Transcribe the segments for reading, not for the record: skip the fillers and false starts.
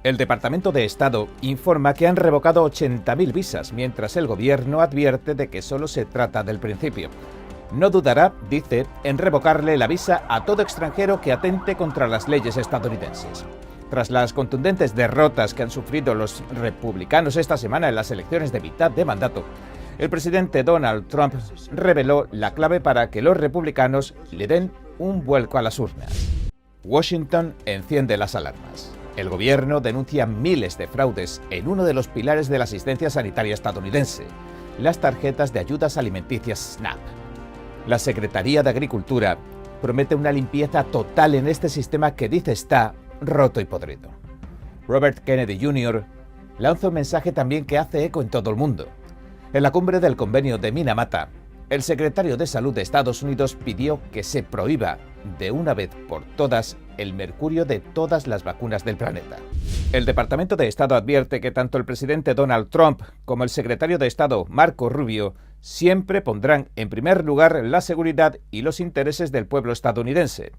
El Departamento de Estado informa que han revocado 80.000 visas, mientras el gobierno advierte de que solo se trata del principio. No dudará, dice, en revocarle la visa a todo extranjero que atente contra las leyes estadounidenses. Tras las contundentes derrotas que han sufrido los republicanos esta semana en las elecciones de mitad de mandato, el presidente Donald Trump reveló la clave para que los republicanos le den un vuelco a las urnas. Washington enciende las alarmas. El gobierno denuncia miles de fraudes en uno de los pilares de la asistencia sanitaria estadounidense, las tarjetas de ayudas alimenticias SNAP. La Secretaría de Agricultura promete una limpieza total en este sistema que dice está roto y podrido. Robert Kennedy Jr. lanza un mensaje también que hace eco en todo el mundo. En la cumbre del convenio de Minamata, el secretario de Salud de Estados Unidos pidió que se prohíba de una vez por todas el mercurio de todas las vacunas del planeta. El Departamento de Estado advierte que tanto el presidente Donald Trump como el secretario de Estado Marco Rubio siempre pondrán en primer lugar la seguridad y los intereses del pueblo estadounidense.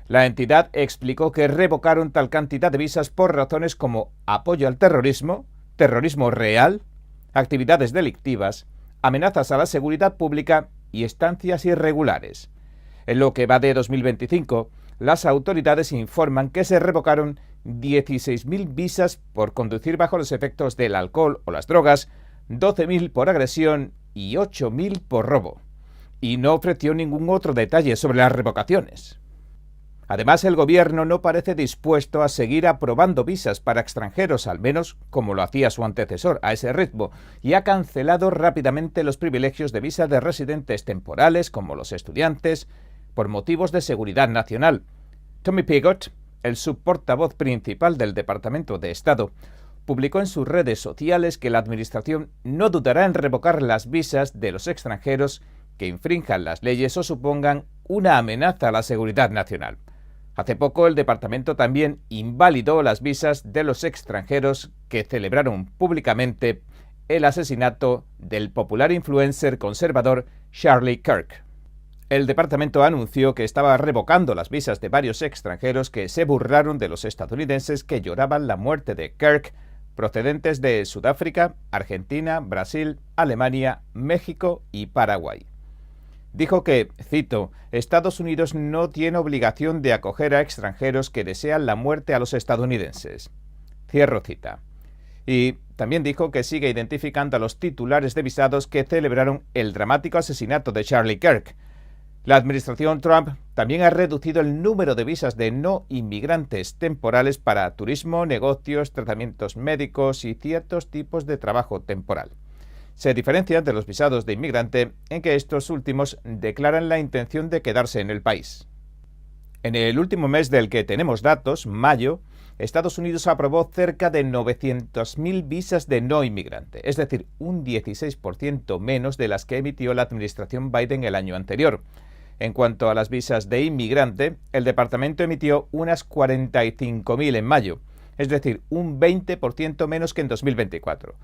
La entidad explicó que revocaron tal cantidad de visas por razones como apoyo al terrorismo, terrorismo real, actividades delictivas, amenazas a la seguridad pública y estancias irregulares. En lo que va de 2025, las autoridades informan que se revocaron 16.000 visas por conducir bajo los efectos del alcohol o las drogas, 12.000 por agresión y 8.000 por robo. Y no ofreció ningún otro detalle sobre las revocaciones. Además, el gobierno no parece dispuesto a seguir aprobando visas para extranjeros, al menos como lo hacía su antecesor, a ese ritmo, y ha cancelado rápidamente los privilegios de visa de residentes temporales, como los estudiantes, por motivos de seguridad nacional. Tommy Pigott, el subportavoz principal del Departamento de Estado, publicó en sus redes sociales que la administración no dudará en revocar las visas de los extranjeros que infrinjan las leyes o supongan una amenaza a la seguridad nacional. Hace poco el departamento también invalidó las visas de los extranjeros que celebraron públicamente el asesinato del popular influencer conservador Charlie Kirk. El departamento anunció que estaba revocando las visas de varios extranjeros que se burlaron de los estadounidenses que lloraban la muerte de Kirk, procedentes de Sudáfrica, Argentina, Brasil, Alemania, México y Paraguay. Dijo que, cito, Estados Unidos no tiene obligación de acoger a extranjeros que desean la muerte a los estadounidenses. Cierro cita. Y también dijo que sigue identificando a los titulares de visados que celebraron el dramático asesinato de Charlie Kirk. La administración Trump también ha reducido el número de visas de no inmigrantes temporales para turismo, negocios, tratamientos médicos y ciertos tipos de trabajo temporal. Se diferencian de los visados de inmigrante en que estos últimos declaran la intención de quedarse en el país. En el último mes del que tenemos datos, mayo, Estados Unidos aprobó cerca de 900.000 visas de no inmigrante, es decir, un 16% menos de las que emitió la administración Biden el año anterior. En cuanto a las visas de inmigrante, el departamento emitió unas 45.000 en mayo, es decir, un 20% menos que en 2024.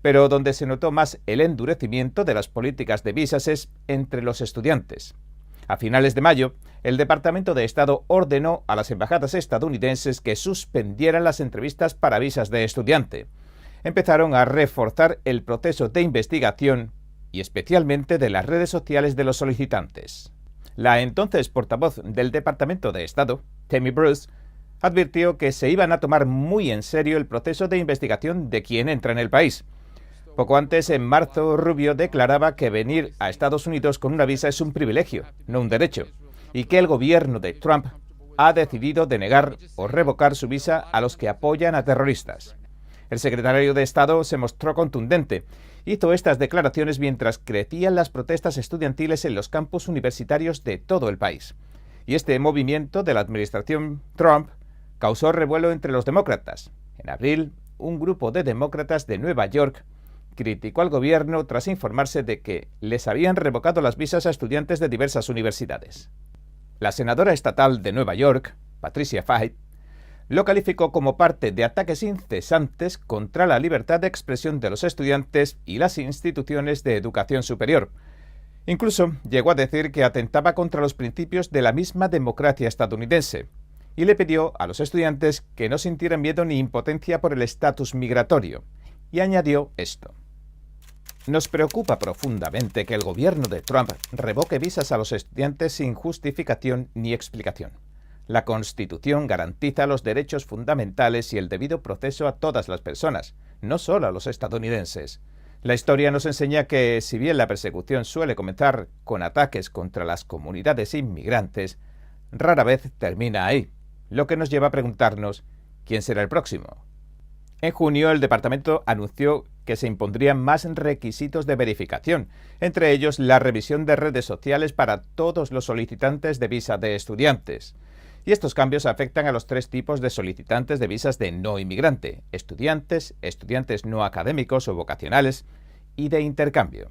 Pero donde se notó más el endurecimiento de las políticas de visas es entre los estudiantes. A finales de mayo, el Departamento de Estado ordenó a las embajadas estadounidenses que suspendieran las entrevistas para visas de estudiante. Empezaron a reforzar el proceso de investigación y especialmente de las redes sociales de los solicitantes. La entonces portavoz del Departamento de Estado, Tammy Bruce, advirtió que se iban a tomar muy en serio el proceso de investigación de quien entra en el país. Poco antes, en marzo, Rubio declaraba que venir a Estados Unidos con una visa es un privilegio, no un derecho, y que el gobierno de Trump ha decidido denegar o revocar su visa a los que apoyan a terroristas. El secretario de Estado se mostró contundente. Hizo estas declaraciones mientras crecían las protestas estudiantiles en los campus universitarios de todo el país. Y este movimiento de la administración Trump causó revuelo entre los demócratas. En abril, un grupo de demócratas de Nueva York criticó al gobierno tras informarse de que les habían revocado las visas a estudiantes de diversas universidades. La senadora estatal de Nueva York, Patricia Feit, lo calificó como parte de ataques incesantes contra la libertad de expresión de los estudiantes y las instituciones de educación superior. Incluso llegó a decir que atentaba contra los principios de la misma democracia estadounidense y le pidió a los estudiantes que no sintieran miedo ni impotencia por el estatus migratorio. Y añadió esto: nos preocupa profundamente que el gobierno de Trump revoque visas a los estudiantes sin justificación ni explicación. La Constitución garantiza los derechos fundamentales y el debido proceso a todas las personas, no solo a los estadounidenses. La historia nos enseña que, si bien la persecución suele comenzar con ataques contra las comunidades inmigrantes, rara vez termina ahí, lo que nos lleva a preguntarnos ¿quién será el próximo? En junio, el departamento anunció que se impondrían más requisitos de verificación, entre ellos la revisión de redes sociales para todos los solicitantes de visa de estudiantes. Y estos cambios afectan a los 3 tipos de solicitantes de visas de no inmigrante: estudiantes, estudiantes no académicos o vocacionales y de intercambio.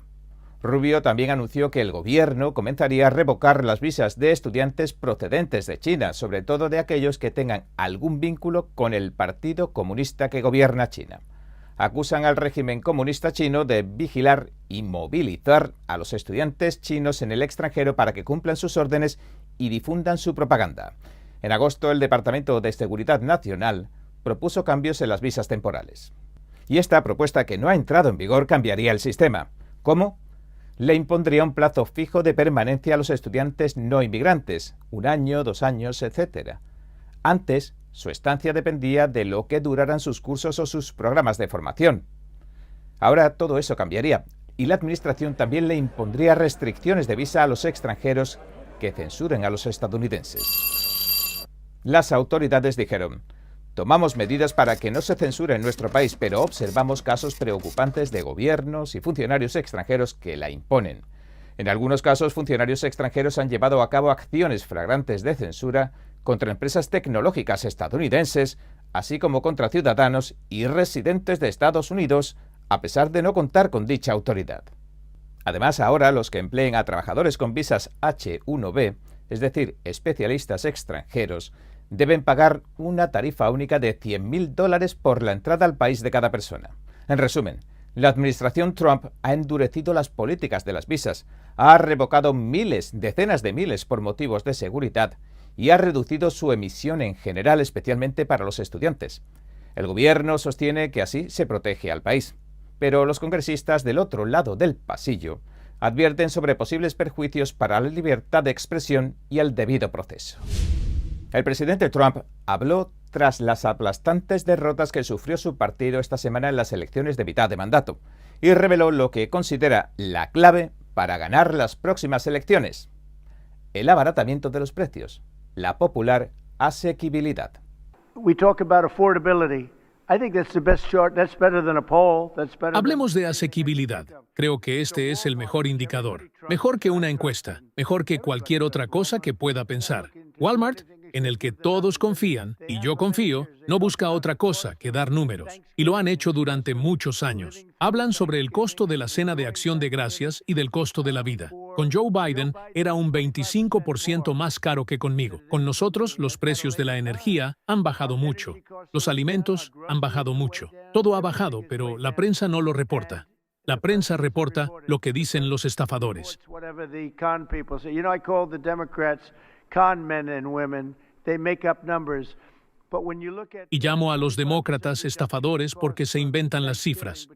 Rubio también anunció que el gobierno comenzaría a revocar las visas de estudiantes procedentes de China, sobre todo de aquellos que tengan algún vínculo con el Partido Comunista que gobierna China. Acusan al régimen comunista chino de vigilar y movilizar a los estudiantes chinos en el extranjero para que cumplan sus órdenes y difundan su propaganda. En agosto, el Departamento de Seguridad Nacional propuso cambios en las visas temporales. Y esta propuesta, que no ha entrado en vigor, cambiaría el sistema. ¿Cómo? Le impondría un plazo fijo de permanencia a los estudiantes no inmigrantes, 1 año, 2 años, etc. Antes, su estancia dependía de lo que duraran sus cursos o sus programas de formación. Ahora todo eso cambiaría, y la administración también le impondría restricciones de visa a los extranjeros que censuren a los estadounidenses. Las autoridades dijeron: tomamos medidas para que no se censure en nuestro país, pero observamos casos preocupantes de gobiernos y funcionarios extranjeros que la imponen. En algunos casos, funcionarios extranjeros han llevado a cabo acciones flagrantes de censura contra empresas tecnológicas estadounidenses, así como contra ciudadanos y residentes de Estados Unidos, a pesar de no contar con dicha autoridad. Además, ahora los que empleen a trabajadores con visas H-1B, es decir, especialistas extranjeros, deben pagar una tarifa única de $100.000 por la entrada al país de cada persona. En resumen, la administración Trump ha endurecido las políticas de las visas, ha revocado miles, decenas de miles por motivos de seguridad y ha reducido su emisión en general, especialmente para los estudiantes. El gobierno sostiene que así se protege al país, pero los congresistas del otro lado del pasillo advierten sobre posibles perjuicios para la libertad de expresión y el debido proceso. El presidente Trump habló tras las aplastantes derrotas que sufrió su partido esta semana en las elecciones de mitad de mandato y reveló lo que considera la clave para ganar las próximas elecciones: el abaratamiento de los precios, la popular asequibilidad. Hablemos de asequibilidad. Creo que este es el mejor indicador. Mejor que una encuesta, mejor que cualquier otra cosa que pueda pensar. Walmart, en el que todos confían, y yo confío, no busca otra cosa que dar números, y lo han hecho durante muchos años. Hablan sobre el costo de la cena de Acción de Gracias y del costo de la vida. Con Joe Biden era un 25% más caro que conmigo. Con nosotros, los precios de la energía han bajado mucho. Los alimentos han bajado mucho. Todo ha bajado, pero la prensa no lo reporta. La prensa reporta lo que dicen los estafadores. Y llamo a los demócratas estafadores porque se inventan las cifras.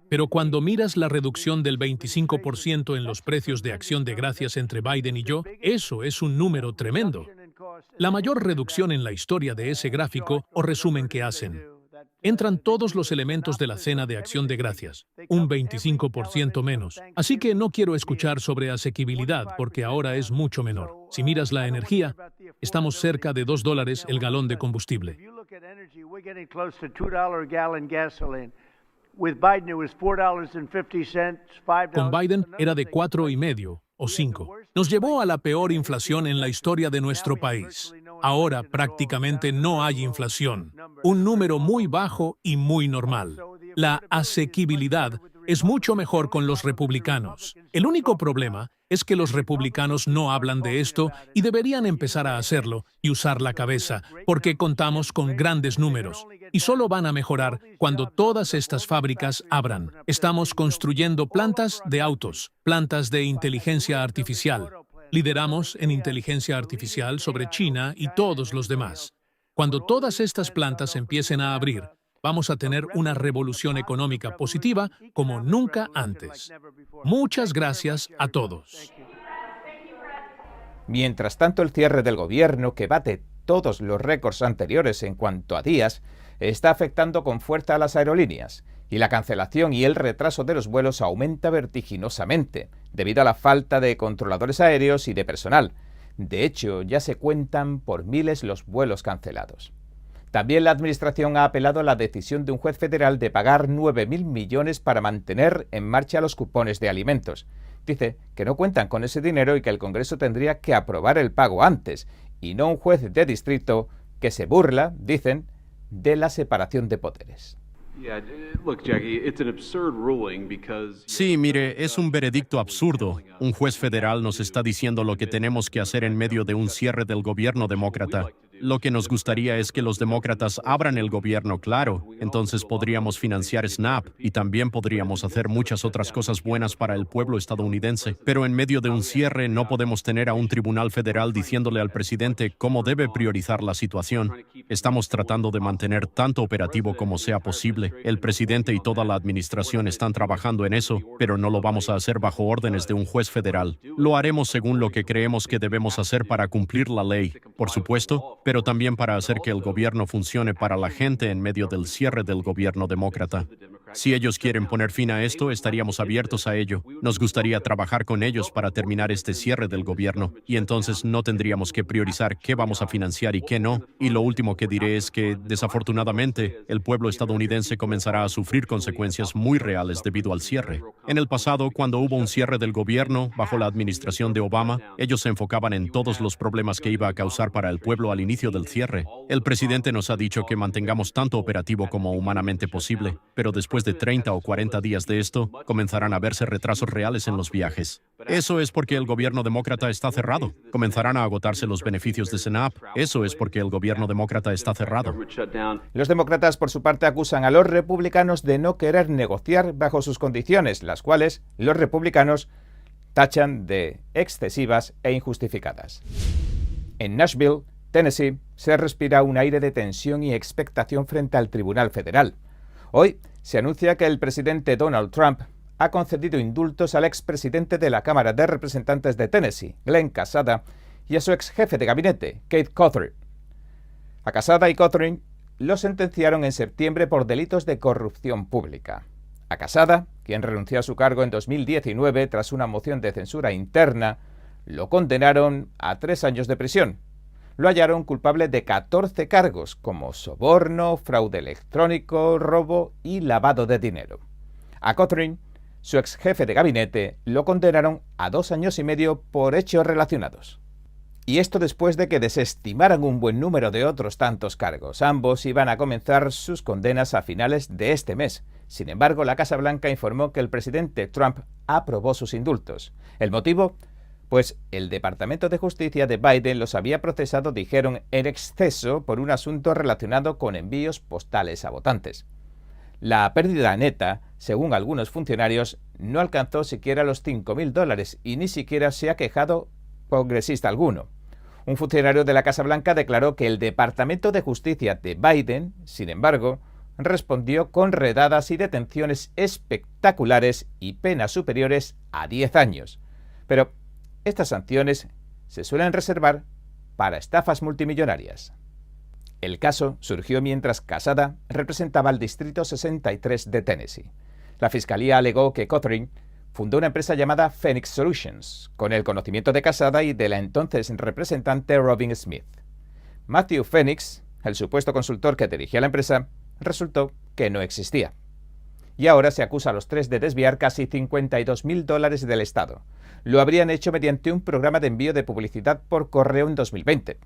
Pero cuando miras la reducción del 25% en los precios de Acción de Gracias entre Biden y yo, eso es un número tremendo. La mayor reducción en la historia de ese gráfico o resumen que hacen. Entran todos los elementos de la cena de Acción de Gracias, un 25% menos. Así que no quiero escuchar sobre asequibilidad porque ahora es mucho menor. Si miras la energía, estamos cerca de $2 el galón de combustible. Con Biden era de 4,5 o 5. Nos llevó a la peor inflación en la historia de nuestro país. Ahora prácticamente no hay inflación. Un número muy bajo y muy normal. La asequibilidad es mucho mejor con los republicanos. El único problema es que los republicanos no hablan de esto y deberían empezar a hacerlo y usar la cabeza, porque contamos con grandes números. Y solo van a mejorar cuando todas estas fábricas abran. Estamos construyendo plantas de autos, plantas de inteligencia artificial, Lideramos en inteligencia artificial sobre China y todos los demás. Cuando todas estas plantas empiecen a abrir, vamos a tener una revolución económica positiva como nunca antes. Muchas gracias a todos. Mientras tanto, el cierre del gobierno, que bate todos los récords anteriores en cuanto a días, está afectando con fuerza a las aerolíneas, y la cancelación y el retraso de los vuelos aumenta vertiginosamente, debido a la falta de controladores aéreos y de personal. De hecho, ya se cuentan por miles los vuelos cancelados. También la Administración ha apelado a la decisión de un juez federal de pagar 9.000 millones para mantener en marcha los cupones de alimentos. Dice que no cuentan con ese dinero y que el Congreso tendría que aprobar el pago antes, y no un juez de distrito que se burla, dicen, de la separación de poderes. Sí, mire, es un veredicto absurdo. Un juez federal nos está diciendo lo que tenemos que hacer en medio de un cierre del gobierno demócrata. Lo que nos gustaría es que los demócratas abran el gobierno, claro. Entonces podríamos financiar SNAP y también podríamos hacer muchas otras cosas buenas para el pueblo estadounidense. Pero en medio de un cierre no podemos tener a un tribunal federal diciéndole al presidente cómo debe priorizar la situación. Estamos tratando de mantener tanto operativo como sea posible. El presidente y toda la administración están trabajando en eso, pero no lo vamos a hacer bajo órdenes de un juez federal. Lo haremos según lo que creemos que debemos hacer para cumplir la ley, por supuesto, pero también para hacer que el gobierno funcione para la gente en medio del cierre del gobierno demócrata. Si ellos quieren poner fin a esto, estaríamos abiertos a ello. Nos gustaría trabajar con ellos para terminar este cierre del gobierno, y entonces no tendríamos que priorizar qué vamos a financiar y qué no. Y lo último que diré es que, desafortunadamente, el pueblo estadounidense comenzará a sufrir consecuencias muy reales debido al cierre. En el pasado, cuando hubo un cierre del gobierno bajo la administración de Obama, ellos se enfocaban en todos los problemas que iba a causar para el pueblo al inicio del cierre. El presidente nos ha dicho que mantengamos tanto operativo como humanamente posible, pero después de 30 o 40 días de esto, comenzarán a verse retrasos reales en los viajes. Eso es porque el gobierno demócrata está cerrado. Comenzarán a agotarse los beneficios de SNAP. Eso es porque el gobierno demócrata está cerrado. Los demócratas, por su parte, acusan a los republicanos de no querer negociar bajo sus condiciones, las cuales los republicanos tachan de excesivas e injustificadas. En Nashville, Tennessee, se respira un aire de tensión y expectación frente al Tribunal Federal. Hoy se anuncia que el presidente Donald Trump ha concedido indultos al expresidente de la Cámara de Representantes de Tennessee, Glenn Casada, y a su ex jefe de gabinete, Keith Cothern. A Casada y Cothern los sentenciaron en septiembre por delitos de corrupción pública. A Casada, quien renunció a su cargo en 2019 tras una moción de censura interna, lo condenaron a 3 años de prisión. Lo hallaron culpable de 14 cargos, como soborno, fraude electrónico, robo y lavado de dinero. A Cothern, su ex jefe de gabinete, lo condenaron a 2 años y medio por hechos relacionados. Y esto después de que desestimaran un buen número de otros tantos cargos. Ambos iban a comenzar sus condenas a finales de este mes. Sin embargo, la Casa Blanca informó que el presidente Trump aprobó sus indultos. ¿El motivo? Pues el Departamento de Justicia de Biden los había procesado, dijeron, en exceso por un asunto relacionado con envíos postales a votantes. La pérdida neta, según algunos funcionarios, no alcanzó siquiera los $5.000 y ni siquiera se ha quejado congresista alguno. Un funcionario de la Casa Blanca declaró que el Departamento de Justicia de Biden, sin embargo, respondió con redadas y detenciones espectaculares y penas superiores a 10 años. Pero estas sanciones se suelen reservar para estafas multimillonarias. El caso surgió mientras Casada representaba al Distrito 63 de Tennessee. La Fiscalía alegó que Cothern fundó una empresa llamada Phoenix Solutions, con el conocimiento de Casada y de la entonces representante Robin Smith. Matthew Phoenix, el supuesto consultor que dirigía la empresa, resultó que no existía. Y ahora se acusa a los tres de desviar casi $52.000 del Estado. Lo habrían hecho mediante un programa de envío de publicidad por correo en 2020.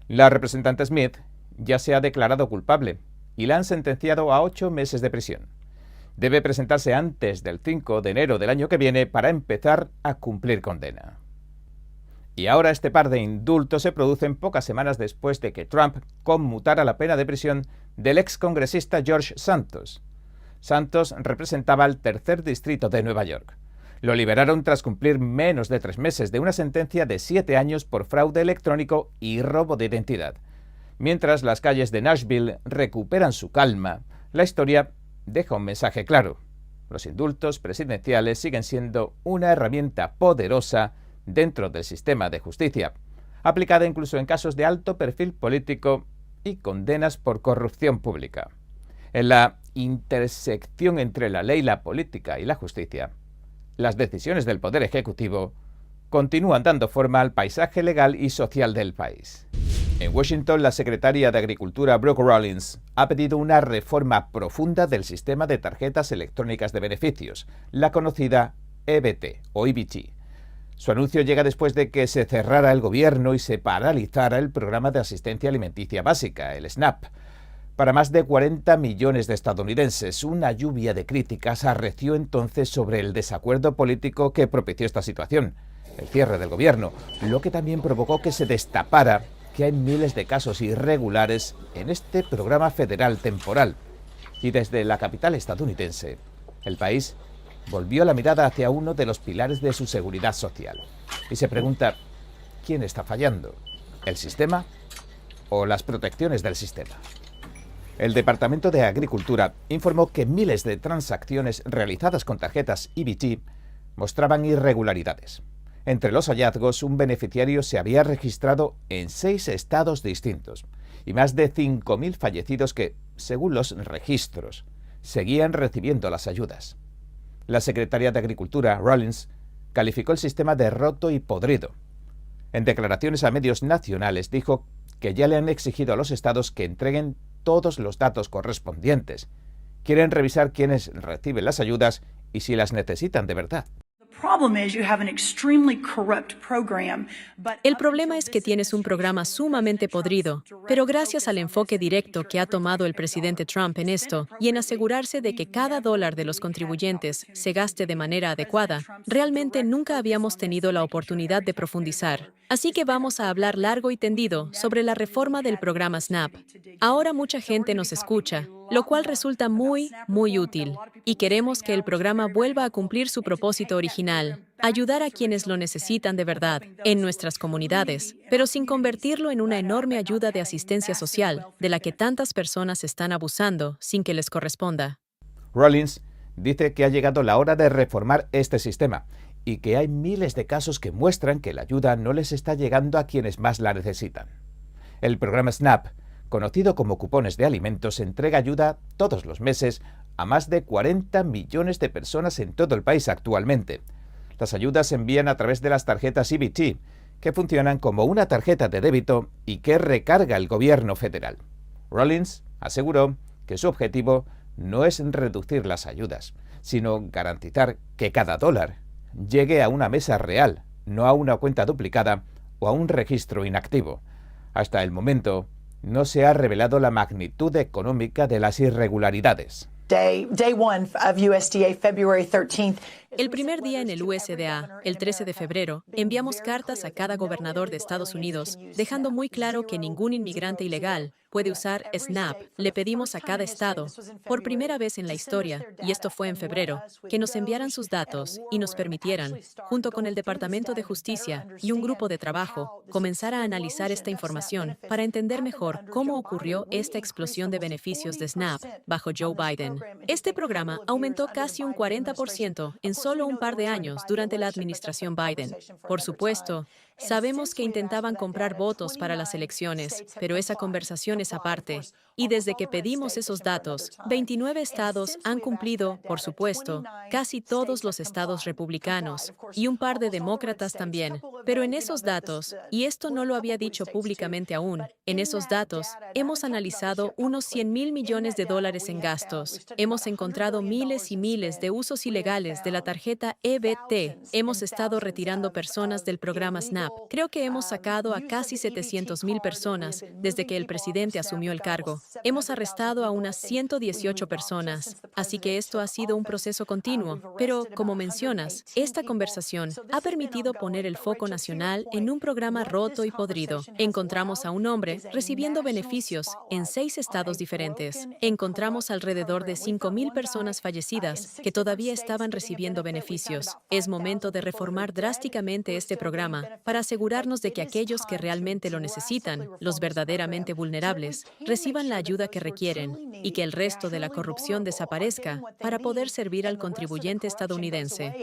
La representante Smith ya se ha declarado culpable y la han sentenciado a 8 meses de prisión. Debe presentarse antes del 5 de enero del año que viene para empezar a cumplir condena. Y ahora este par de indultos se producen pocas semanas después de que Trump conmutara la pena de prisión del excongresista George Santos. Santos representaba al tercer distrito de Nueva York. Lo liberaron tras cumplir menos de 3 meses de una sentencia de 7 años por fraude electrónico y robo de identidad. Mientras las calles de Nashville recuperan su calma, la historia deja un mensaje claro. Los indultos presidenciales siguen siendo una herramienta poderosa dentro del sistema de justicia, aplicada incluso en casos de alto perfil político y condenas por corrupción pública. En la intersección entre la ley, la política y la justicia, las decisiones del Poder Ejecutivo continúan dando forma al paisaje legal y social del país. En Washington, la secretaria de Agricultura, Brooke Rollins, ha pedido una reforma profunda del sistema de tarjetas electrónicas de beneficios, la conocida EBT o EBT. Su anuncio llega después de que se cerrara el gobierno y se paralizara el programa de asistencia alimenticia básica, el SNAP. Para más de 40 millones de estadounidenses, una lluvia de críticas arreció entonces sobre el desacuerdo político que propició esta situación, el cierre del gobierno, lo que también provocó que se destapara que hay miles de casos irregulares en este programa federal temporal. Y desde la capital estadounidense, el país volvió la mirada hacia uno de los pilares de su seguridad social. Y se pregunta, ¿quién está fallando? ¿El sistema o las protecciones del sistema? El Departamento de Agricultura informó que miles de transacciones realizadas con tarjetas EBT mostraban irregularidades. Entre los hallazgos, un beneficiario se había registrado en 6 estados distintos y más de 5.000 fallecidos que, según los registros, seguían recibiendo las ayudas. La secretaria de Agricultura, Rollins, calificó el sistema de roto y podrido. En declaraciones a medios nacionales dijo que ya le han exigido a los estados que entreguen todos los datos correspondientes. Quieren revisar quiénes reciben las ayudas y si las necesitan de verdad. El problema es que tienes un programa sumamente podrido, pero gracias al enfoque directo que ha tomado el presidente Trump en esto y en asegurarse de que cada dólar de los contribuyentes se gaste de manera adecuada, realmente nunca habíamos tenido la oportunidad de profundizar. Así que vamos a hablar largo y tendido sobre la reforma del programa SNAP. Ahora mucha gente nos escucha, lo cual resulta muy útil, y queremos que el programa vuelva a cumplir su propósito original, ayudar a quienes lo necesitan de verdad, en nuestras comunidades, pero sin convertirlo en una enorme ayuda de asistencia social, de la que tantas personas están abusando sin que les corresponda. Rollins dice que ha llegado la hora de reformar este sistema y que hay miles de casos que muestran que la ayuda no les está llegando a quienes más la necesitan. El programa SNAP, conocido como cupones de alimentos, entrega ayuda todos los meses a más de 40 millones de personas en todo el país actualmente. Las ayudas se envían a través de las tarjetas EBT, que funcionan como una tarjeta de débito y que recarga el gobierno federal. Rollins aseguró que su objetivo no es reducir las ayudas, sino garantizar que cada dólar llegue a una mesa real, no a una cuenta duplicada o a un registro inactivo. Hasta el momento, no se ha revelado la magnitud económica de las irregularidades. El primer día en el USDA, el 13 de febrero, enviamos cartas a cada gobernador de Estados Unidos, dejando muy claro que ningún inmigrante ilegal puede usar SNAP. Le pedimos a cada estado, por primera vez en la historia, y esto fue en febrero, que nos enviaran sus datos y nos permitieran, junto con el Departamento de Justicia y un grupo de trabajo, comenzar a analizar esta información para entender mejor cómo ocurrió esta explosión de beneficios de SNAP bajo Joe Biden. Este programa aumentó casi un 40% en solo un par de años durante la administración Biden. Por supuesto, sabemos que intentaban comprar votos para las elecciones, pero esa conversación es aparte. Y desde que pedimos esos datos, 29 estados han cumplido, por supuesto, casi todos los estados republicanos, y un par de demócratas también. Pero en esos datos, y esto no lo había dicho públicamente aún, en esos datos hemos analizado unos $100,000 millones en gastos. Hemos encontrado miles y miles de usos ilegales de la tarjeta EBT. Hemos estado retirando personas del programa SNAP. Creo que hemos sacado a casi 700,000 personas desde que el presidente asumió el cargo. Hemos arrestado a unas 118 personas, así que esto ha sido un proceso continuo. Pero, como mencionas, esta conversación ha permitido poner el foco nacional internacional en un programa roto y podrido. Encontramos a un hombre recibiendo beneficios en 6 estados diferentes. Encontramos alrededor de 5,000 personas fallecidas que todavía estaban recibiendo beneficios. Es momento de reformar drásticamente este programa para asegurarnos de que aquellos que realmente lo necesitan, los verdaderamente vulnerables, reciban la ayuda que requieren y que el resto de la corrupción desaparezca para poder servir al contribuyente estadounidense.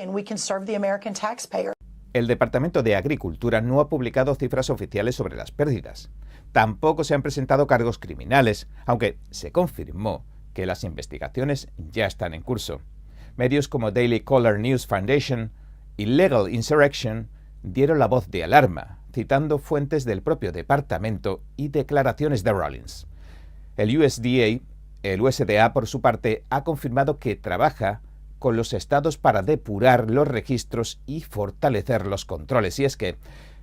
El Departamento de Agricultura no ha publicado cifras oficiales sobre las pérdidas. Tampoco se han presentado cargos criminales, aunque se confirmó que las investigaciones ya están en curso. Medios como Daily Caller News Foundation y Legal Insurrection dieron la voz de alarma, citando fuentes del propio departamento y declaraciones de Rawlings. El USDA, por su parte, ha confirmado que trabaja con los estados para depurar los registros y fortalecer los controles. Y es que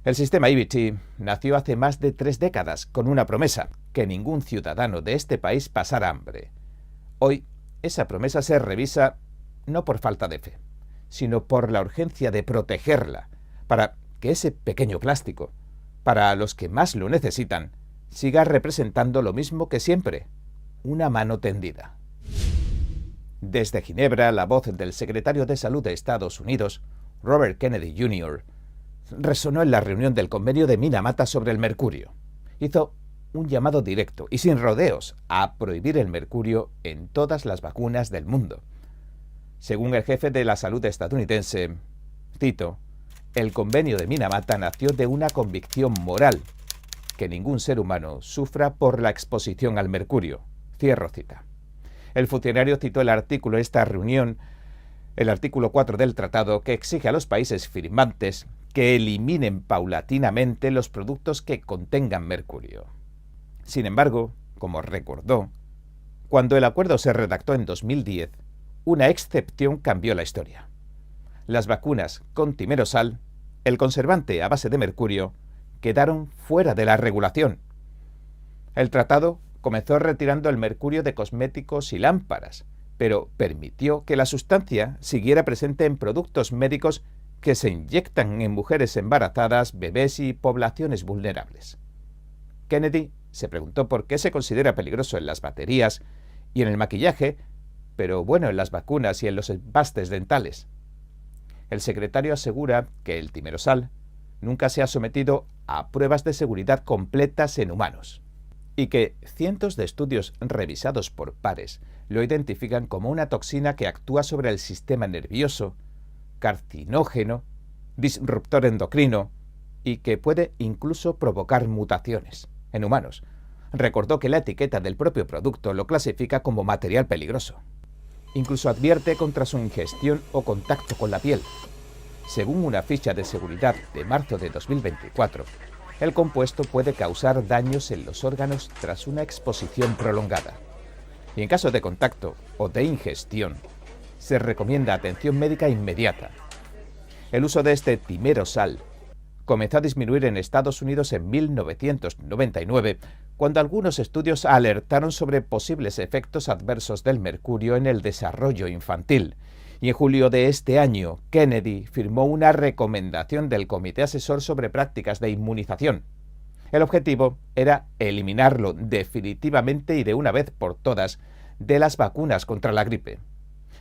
el sistema EBT nació hace más de 3 décadas con una promesa, que ningún ciudadano de este país pasara hambre. Hoy, esa promesa se revisa no por falta de fe, sino por la urgencia de protegerla, para que ese pequeño plástico, para los que más lo necesitan, siga representando lo mismo que siempre, una mano tendida. Desde Ginebra, la voz del secretario de Salud de Estados Unidos, Robert Kennedy Jr., resonó en la reunión del convenio de Minamata sobre el mercurio. Hizo un llamado directo y sin rodeos a prohibir el mercurio en todas las vacunas del mundo. Según el jefe de la salud estadounidense, cito, el convenio de Minamata nació de una convicción moral, que ningún ser humano sufra por la exposición al mercurio. Cierro cita. El funcionario citó el artículo de esta reunión, el artículo 4 del tratado, que exige a los países firmantes que eliminen paulatinamente los productos que contengan mercurio. Sin embargo, como recordó, cuando el acuerdo se redactó en 2010, una excepción cambió la historia. Las vacunas con timerosal, el conservante a base de mercurio, quedaron fuera de la regulación. El tratado comenzó retirando el mercurio de cosméticos y lámparas, pero permitió que la sustancia siguiera presente en productos médicos que se inyectan en mujeres embarazadas, bebés y poblaciones vulnerables. Kennedy se preguntó por qué se considera peligroso en las baterías y en el maquillaje, pero bueno en las vacunas y en los empastes dentales. El secretario asegura que el timerosal nunca se ha sometido a pruebas de seguridad completas en humanos y que cientos de estudios revisados por pares lo identifican como una toxina que actúa sobre el sistema nervioso, carcinógeno, disruptor endocrino y que puede incluso provocar mutaciones en humanos. Recordó que la etiqueta del propio producto lo clasifica como material peligroso. Incluso advierte contra su ingestión o contacto con la piel. Según una ficha de seguridad de marzo de 2024, el compuesto puede causar daños en los órganos tras una exposición prolongada. Y en caso de contacto o de ingestión, se recomienda atención médica inmediata. El uso de este timerosal comenzó a disminuir en Estados Unidos en 1999, cuando algunos estudios alertaron sobre posibles efectos adversos del mercurio en el desarrollo infantil. Y en julio de este año, Kennedy firmó una recomendación del Comité Asesor sobre Prácticas de Inmunización. El objetivo era eliminarlo definitivamente y de una vez por todas de las vacunas contra la gripe.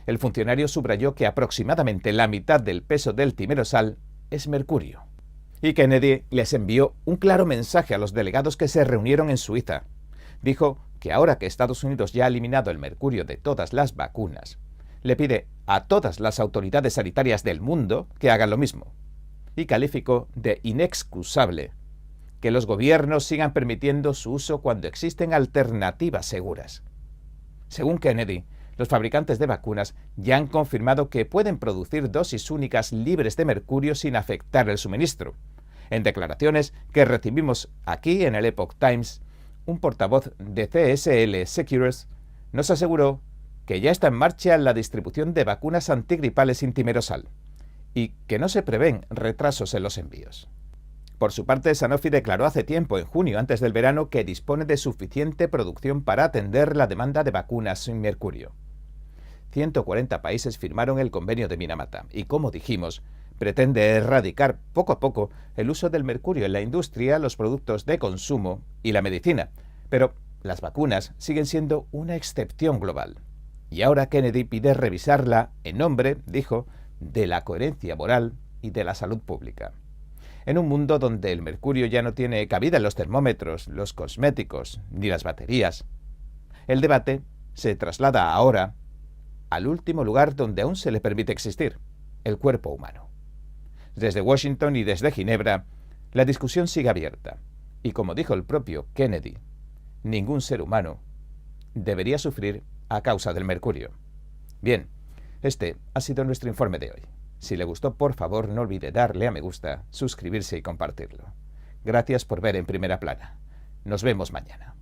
El funcionario subrayó que aproximadamente la mitad del peso del timerosal es mercurio. Y Kennedy les envió un claro mensaje a los delegados que se reunieron en Suiza. Dijo que ahora que Estados Unidos ya ha eliminado el mercurio de todas las vacunas, le pide a todas las autoridades sanitarias del mundo que hagan lo mismo. Y calificó de inexcusable que los gobiernos sigan permitiendo su uso cuando existen alternativas seguras. Según Kennedy, los fabricantes de vacunas ya han confirmado que pueden producir dosis únicas libres de mercurio sin afectar el suministro. En declaraciones que recibimos aquí en el Epoch Times, un portavoz de CSL Secures nos aseguró que ya está en marcha la distribución de vacunas antigripales sin timerosal y que no se prevén retrasos en los envíos. Por su parte, Sanofi declaró hace tiempo, en junio, antes del verano, que dispone de suficiente producción para atender la demanda de vacunas sin mercurio. 140 países firmaron el convenio de Minamata y, como dijimos, pretende erradicar poco a poco el uso del mercurio en la industria, los productos de consumo y la medicina. Pero las vacunas siguen siendo una excepción global. Y ahora Kennedy pide revisarla en nombre, dijo, de la coherencia moral y de la salud pública. En un mundo donde el mercurio ya no tiene cabida en los termómetros, los cosméticos ni las baterías, el debate se traslada ahora al último lugar donde aún se le permite existir, el cuerpo humano. Desde Washington y desde Ginebra, la discusión sigue abierta. Y como dijo el propio Kennedy, ningún ser humano debería sufrir a causa del mercurio. Bien, este ha sido nuestro informe de hoy. Si le gustó, por favor, no olvide darle a me gusta, suscribirse y compartirlo. Gracias por ver En Primera Plana. Nos vemos mañana.